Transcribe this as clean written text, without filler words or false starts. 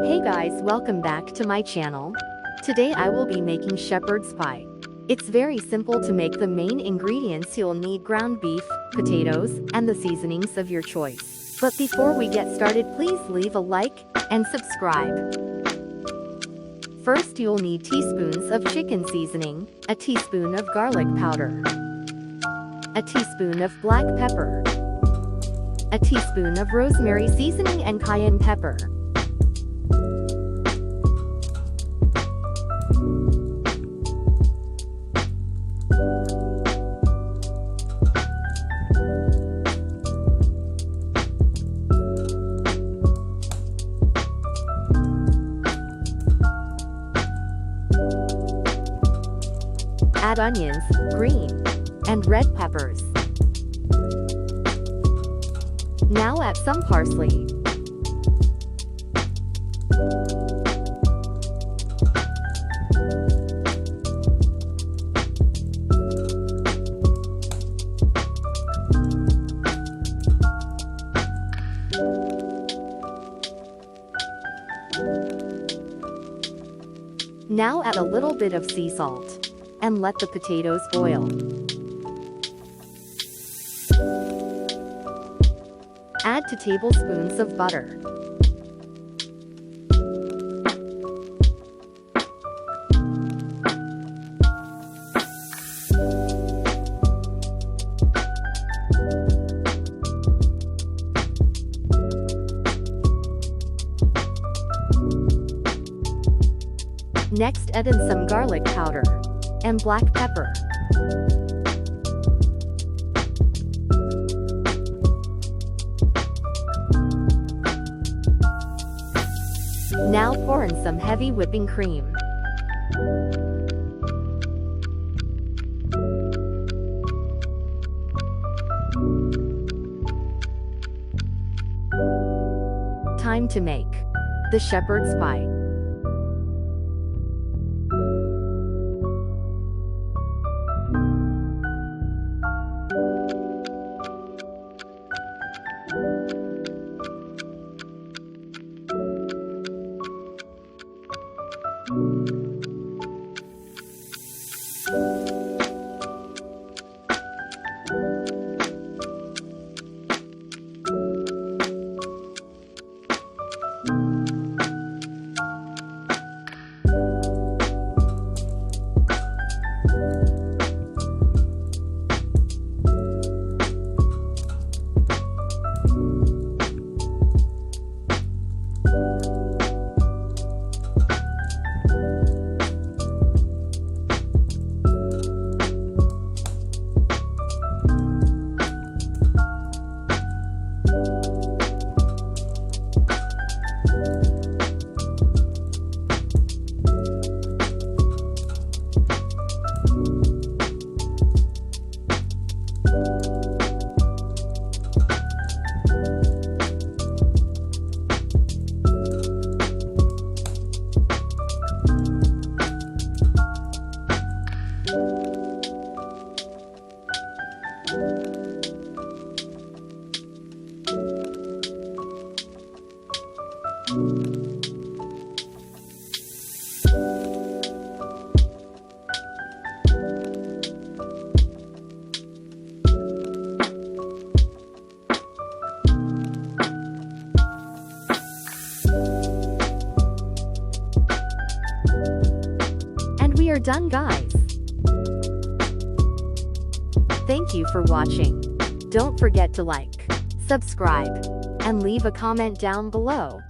Hey guys, welcome back to my channel. Today I will be making shepherd's pie. It's very simple to make. The main ingredients: you'll need ground beef, potatoes, and the seasonings of your choice. But before we get started, please leave a like and subscribe. First, you'll need teaspoons of chicken seasoning, a teaspoon of garlic powder, a teaspoon of black pepper, a teaspoon of rosemary seasoning and cayenne pepper. Add onions, green and red peppers. Now add some parsley. Now add a little bit of sea salt and let the potatoes boil. Add 2 tablespoons of butter. Next, add in some garlic powder and black pepper. Now pour in some heavy whipping cream. Time to make the shepherd's pie. And we are done, guys. Thank you for watching. Don't forget to like, subscribe, and leave a comment down below.